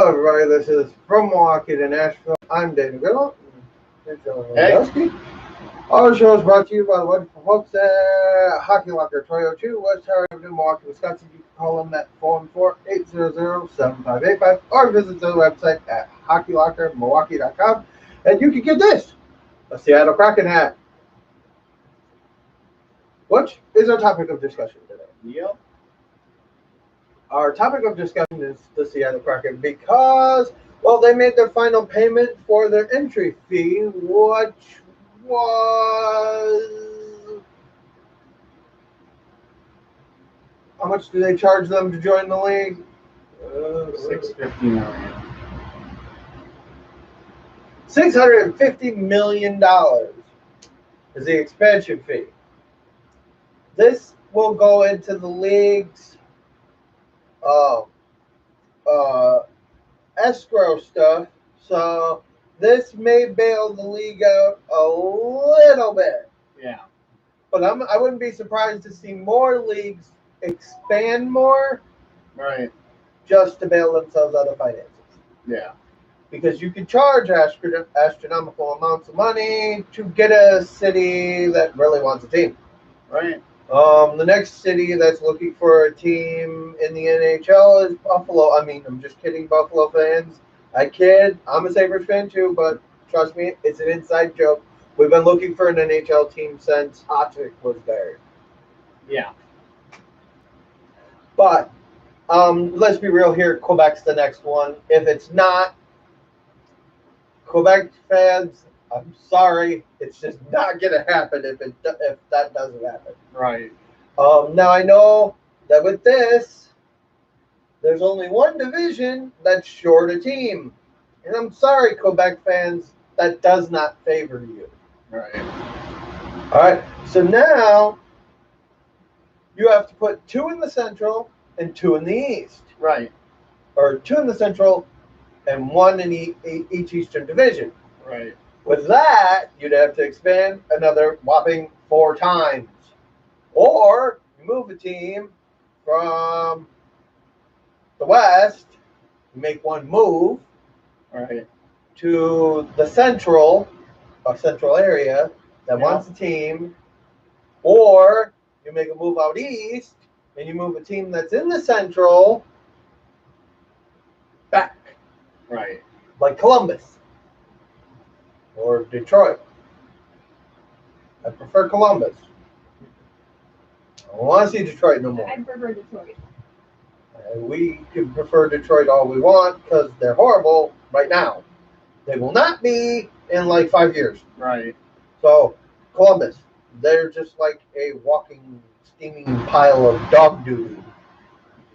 Hello, everybody. This is from Milwaukee to Nashville. I'm David Goodall. Hey. Our show is brought to you by the wonderful folks at Hockey Locker 202 West Tower Avenue, Milwaukee, Wisconsin. You can call them at 414-800-7585 or visit their website at hockeylockermilwaukee.com. And you can get this, a Seattle Kraken hat, which is our topic of discussion today. Yep. Our topic of discussion is the Seattle Kraken because, well, they made their final payment for their entry fee, which was... How much do they charge them to join the league? $650 million. $650 million is the expansion fee. This will go into the league's escrow stuff, so this may bail the league out a little bit. Yeah. But I wouldn't be surprised to see more leagues expand more, Right. just to bail themselves out of finances. Yeah. Because you can charge astronomical amounts of money to get a city that really wants a team. Right. The next city that's looking for a team in the NHL is Buffalo. I mean, I'm just kidding, Buffalo fans. I kid. I'm a Sabres fan too, but trust me, it's an inside joke. We've been looking for an NHL team since Hotrick was there. Yeah. But let's be real here. Quebec's the next one. If it's not, Quebec fans, I'm sorry. It's just not going to happen if that doesn't happen. Right. Now, I know that with this, there's only one division that's short a team. And I'm sorry, Quebec fans, that does not favor you. Right. All right. So now you have to put 2 in the Central and 2 in the East. Right. Or 2 in the Central and 1 in each Eastern Division. Right. With that, you'd have to expand another whopping 4 times. Or you move a team from the West, you make one move Right. to the Central area that wants a team, or you make a move out East and you move a team that's in the Central back. Right. Like Columbus or Detroit. I prefer Columbus. I don't want to see Detroit no more. I prefer Detroit. We can prefer Detroit all we want because they're horrible right now. They will not be in like 5 years. Right. So, Columbus, they're just like a walking, steaming pile of dog doo-doo.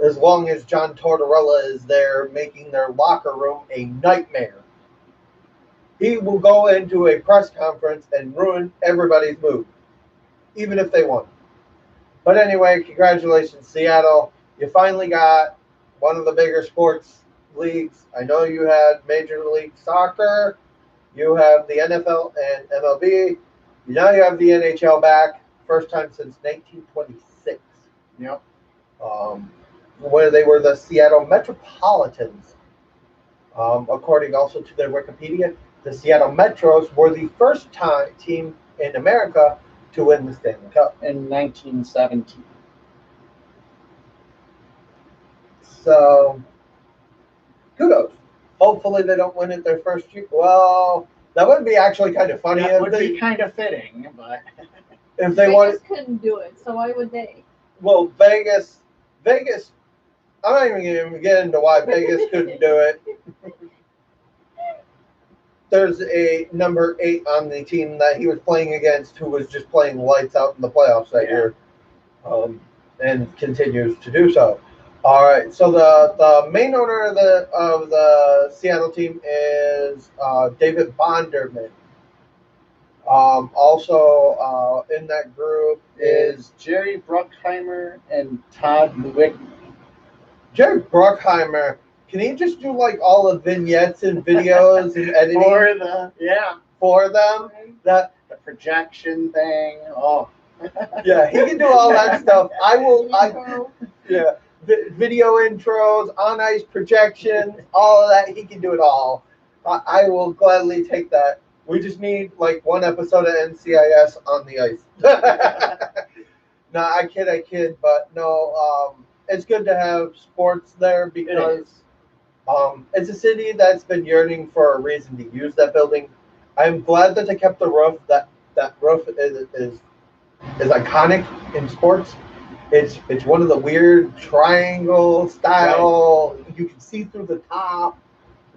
As long as John Tortorella is there making their locker room a nightmare. He will go into a press conference and ruin everybody's mood, even if they won. But anyway, congratulations, Seattle. You finally got one of the bigger sports leagues. I know you had Major League Soccer. You have the NFL and MLB. Now you have the NHL back. First time since 1926. Yep. Where they were the Seattle Metropolitans. According also to their Wikipedia, the Seattle Metros were the first team in America to win the Stanley Cup. In 1917. So, kudos. Hopefully they don't win it their first year. Well, that would be actually kind of funny. That would be kind of fitting, but... if they won, couldn't do it, so why would they? Well, Vegas, I'm not even going to get into why Vegas couldn't do it. There's a number 8 on the team that he was playing against who was just playing lights out in the playoffs that year, and continues to do so. All right, so the main owner of the Seattle team is David Bonderman. Also in that group is Jerry Bruckheimer and Todd Whitney. Jerry Bruckheimer. Can he just do like all the vignettes and videos and editing for them? The projection thing. Oh. Yeah, he can do all that stuff. video intros, on ice projections, all of that. He can do it all. I will gladly take that. We just need like one episode of NCIS on the ice. No, I kid, but no, it's good to have sports there because it's a city that's been yearning for a reason to use that building. I'm glad that they kept the roof. That roof is iconic in sports. It's one of the weird triangle style. Right. You can see through the top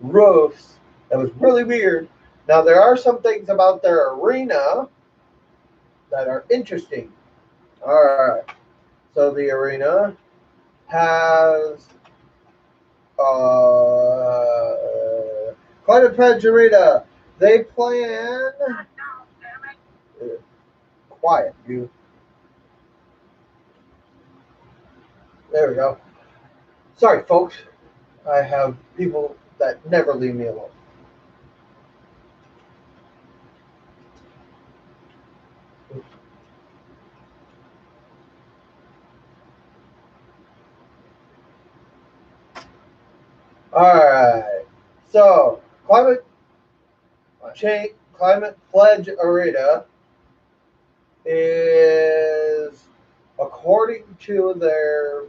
roofs. That was really weird. Now there are some things about their arena that are interesting. All right. So the arena has Climate Pledge Arena. They plan. Quiet, you. There we go. Sorry, folks. I have people that never leave me alone. All right. So, Climate Pledge Arena is, according to their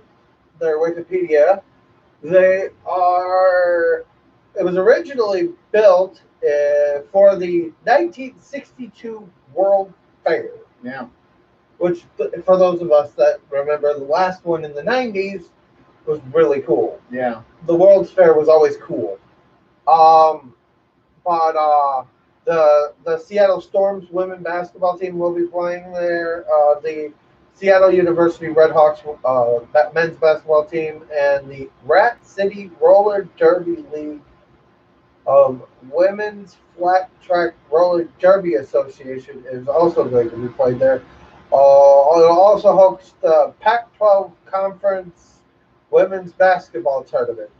Wikipedia, they are. It was originally built for the 1962 World Fair. Yeah. Which, for those of us that remember the last one in the 90s, was really cool. Yeah. The World's Fair was always cool. But the Seattle Storm's women basketball team will be playing there. The Seattle University Redhawks men's basketball team and the Rat City Roller Derby League of Women's Flat Track Roller Derby Association is also going to be played there. It'll also host the Pac-12 Conference Women's Basketball Tournament,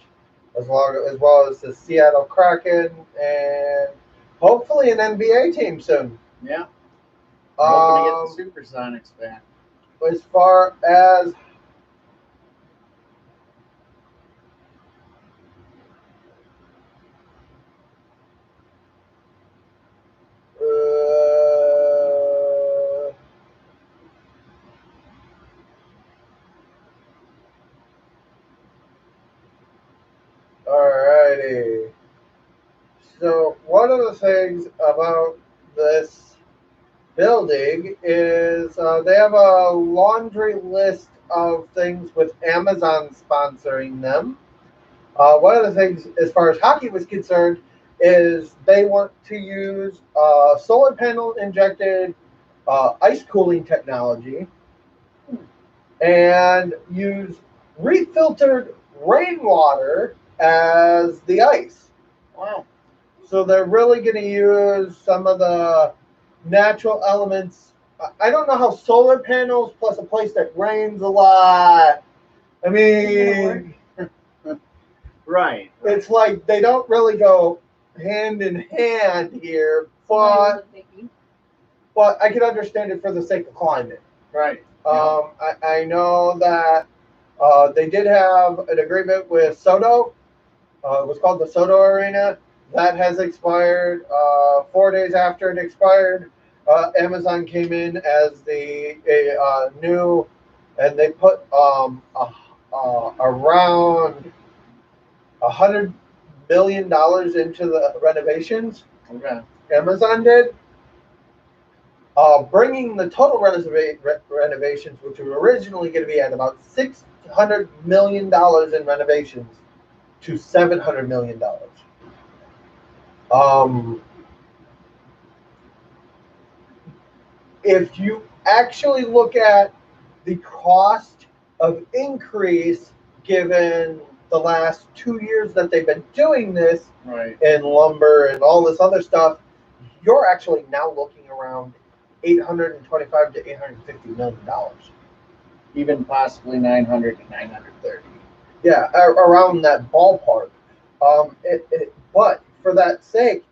as well as the Seattle Kraken and hopefully an NBA team soon. Yeah. We're hoping to get the Supersonics back. As far as alrighty. So one of the things about this building is they have a laundry list of things with Amazon sponsoring them. One of the things, as far as hockey was concerned, is they want to use solar panel injected ice cooling technology and use refiltered rainwater as the ice. Wow. So they're really going to use some of the natural elements. I don't know how solar panels plus a place that rains a lot. I mean, right. It's like they don't really go hand in hand here, but I can understand it for the sake of climate. Right. I know that they did have an agreement with Soto. It was called the Soto Arena. That has expired. 4 days after it expired, Amazon came in as the new, and they put around $100 million into the renovations. Okay. Amazon did, bringing the total renovations, which were originally going to be at about $600 million in renovations, to $700 million. If you actually look at the cost of increase given the last 2 years that they've been doing this, right, and lumber and all this other stuff, you're actually now looking around $825 to $850 million. Even possibly 900 to 930. Yeah, around that ballpark. But for that sake,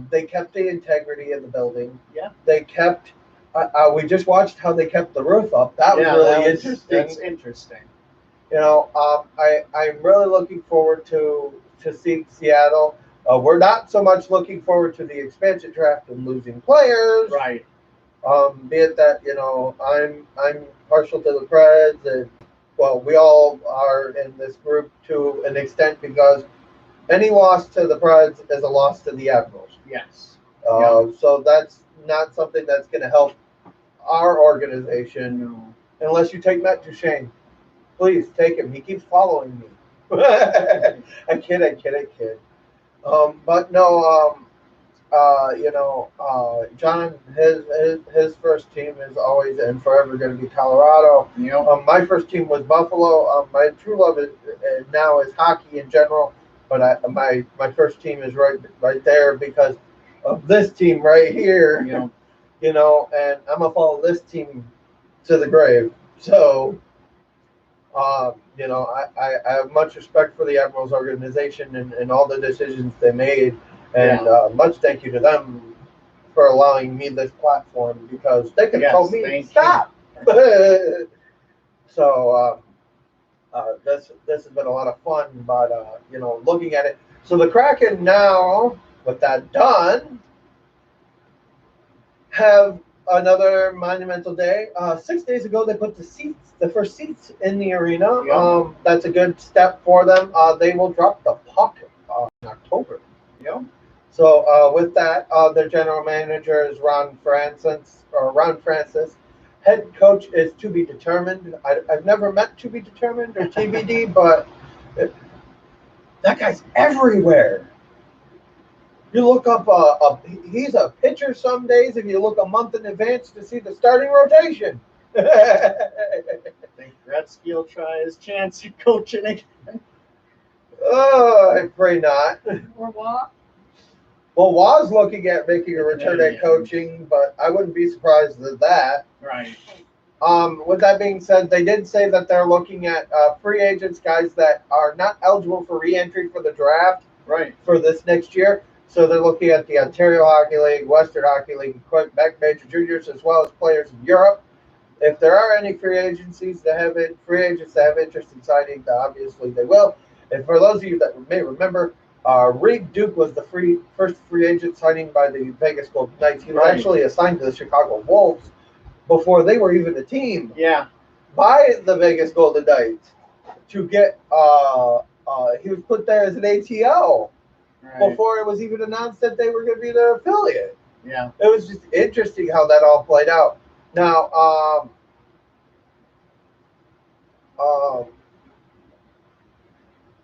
they kept the integrity of the building. Yeah. They kept. We just watched how they kept the roof up. That was really interesting. That's interesting. I'm really looking forward to seeing Seattle. We're not so much looking forward to the expansion draft and losing players. Right. Be it that I'm partial to the Preds, and well, we all are in this group to an extent because any loss to the Preds is a loss to the Admirals. Yes. So that's not something that's going to help our organization No. unless you take Matt Duchene. Please take him. He keeps following me. I kid. But no, John, his first team is always and forever going to be Colorado. Yep. My first team was Buffalo. My true love now is hockey in general, but my first team is right there because of this team right here. Yep. And I'm gonna follow this team to the grave. So, I have much respect for the Admirals organization and all the decisions they made, and much thank you to them for allowing me this platform because they could have told me stop. So this has been a lot of fun, but looking at it, so the Kraken now with that done have another monumental day. 6 days ago, they put the first seats in the arena. Yeah. That's a good step for them. They will drop the puck in October. Yep. So with that, their general manager is Ron Francis. Head coach is to be determined. I've never met to be determined or TBD, but that guy's everywhere. You look up he's a pitcher some days, and you look a month in advance to see the starting rotation. I think Gretzky will try his chance at coaching again. Oh, I pray not. Or what? Well, was looking at making a return at coaching, but I wouldn't be surprised at that. Right. With that being said, they did say that they're looking at free agents, guys that are not eligible for re-entry for the draft. Right. For this next year. So they're looking at the Ontario Hockey League, Western Hockey League, Quebec Major Juniors, as well as players in Europe. If there are any free agents that have interest in signing, obviously they will. And for those of you that may remember, Reed Duke was the first free agent signing by the Vegas Golden Knights. He was actually assigned to the Chicago Wolves before they were even a team. Yeah. By the Vegas Golden Knights to get. He was put there as an ATO. Right. Before it was even announced that they were going to be their affiliate. Yeah. It was just interesting how that all played out. Now,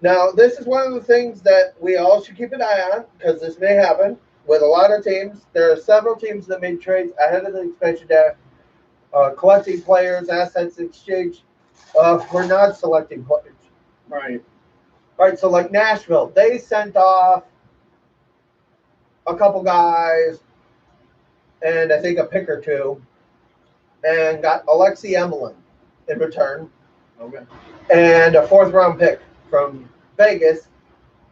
now this is one of the things that we all should keep an eye on because this may happen with a lot of teams. There are several teams that made trades ahead of the expansion draft, collecting players, assets exchange for not selecting players. Right. Right, so like Nashville, they sent off a couple guys and I think a pick or two and got Alexei Emelin in return. Okay. And a fourth-round pick from Vegas,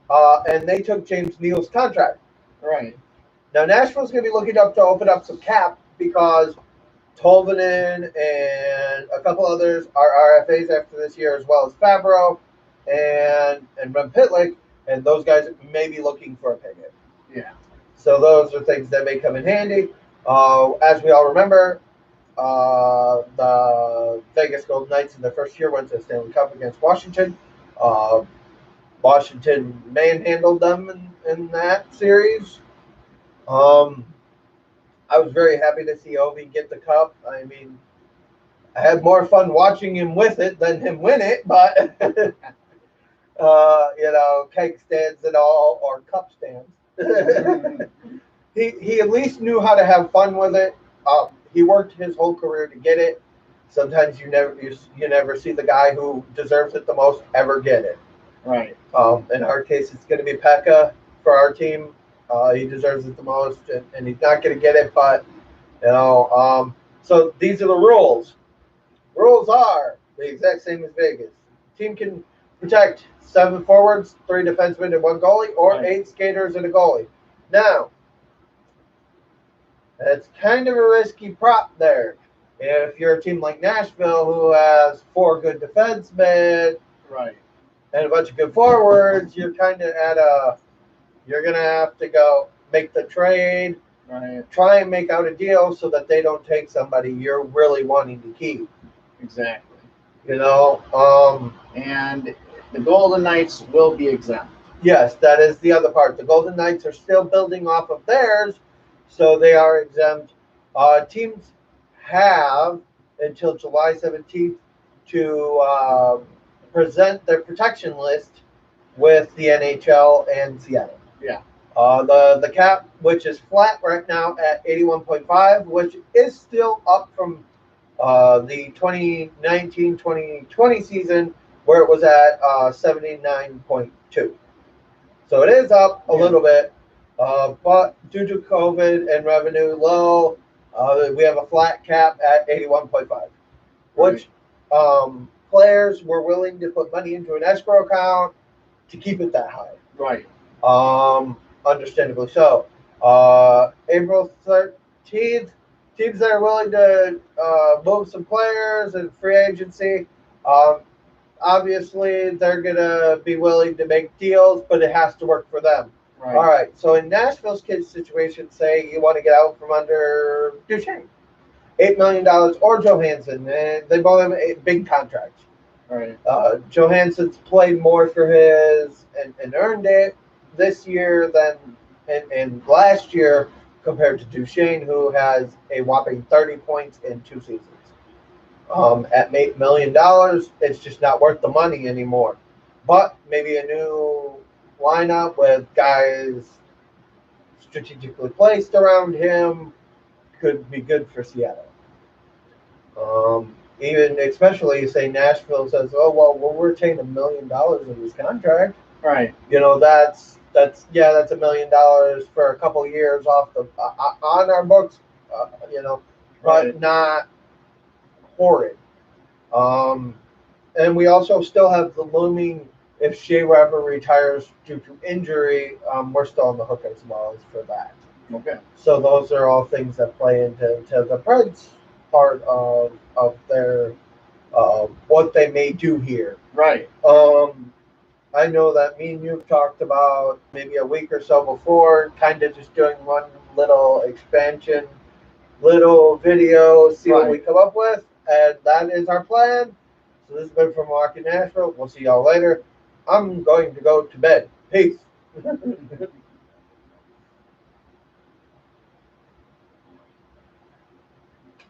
and they took James Neal's contract. Right. Now, Nashville's going to be looking to open up some cap because Tolvanen and a couple others are RFAs after this year, as well as Fabro and Rem Pitlick, and those guys may be looking for a payment. Yeah. So those are things that may come in handy. As we all remember, the Vegas Golden Knights in their first year went to the Stanley Cup against Washington. Washington manhandled them in that series. I was very happy to see Ovi get the cup. I mean, I had more fun watching him with it than him win it, but keg stands and all, or cup stands. He at least knew how to have fun with it. He worked his whole career to get it. Sometimes you never see the guy who deserves it the most ever get it. Right. In our case, it's going to be Pekka for our team. He deserves it the most, and he's not going to get it. But so these are the rules. Rules are the exact same as Vegas. Team can protect 7 forwards, 3 defensemen, and 1 goalie, or 8 skaters and a goalie. Now, it's kind of a risky prop there. If you're a team like Nashville who has 4 good defensemen Right. and a bunch of good forwards, you're kind of at a. You're gonna have to go make the trade, Right. try and make out a deal so that they don't take somebody you're really wanting to keep. Exactly. You know, And the Golden Knights will be exempt. yes, that is the other part. The Golden Knights are still building off of theirs, so they are exempt. Teams have until July 17th to present their protection list with the NHL and Seattle. Yeah. The cap, which is flat right now at 81.5, which is still up from the 2019-2020 season where it was at 79.2. So it is up a little bit, but due to COVID and revenue low, we have a flat cap at 81.5, which players were willing to put money into an escrow account to keep it that high. Right. Understandably so. April 13th, teams that are willing to move some players and free agency. Obviously, they're going to be willing to make deals, but it has to work for them. Right. All right. So in Nashville's kids situation, say you want to get out from under Duchesne, $8 million, or Johansson, and they both have big contracts. Right. Johansson's played more for his and earned it this year than and last year compared to Duchesne, who has a whopping 30 points in 2 seasons. At $8 million, it's just not worth the money anymore. But maybe a new lineup with guys strategically placed around him could be good for Seattle. Even especially say Nashville says, "Oh well, we're retaining $1 million in this contract." Right. You know, that's $1 million for a couple of years off the on our books. You know, but Right. not horrid. And we also still have the looming. If Shea Weber retires due to injury, we're still on the hook as well as for that. Okay. So those are all things that play into the Preds part of their what they may do here. Right. I know that me and you've talked about maybe a week or so before, kind of just doing one little expansion, little video, see what we come up with, and that is our plan. So this has been from Milwaukee, Nashville. We'll see y'all later. I'm going to go to bed. Peace.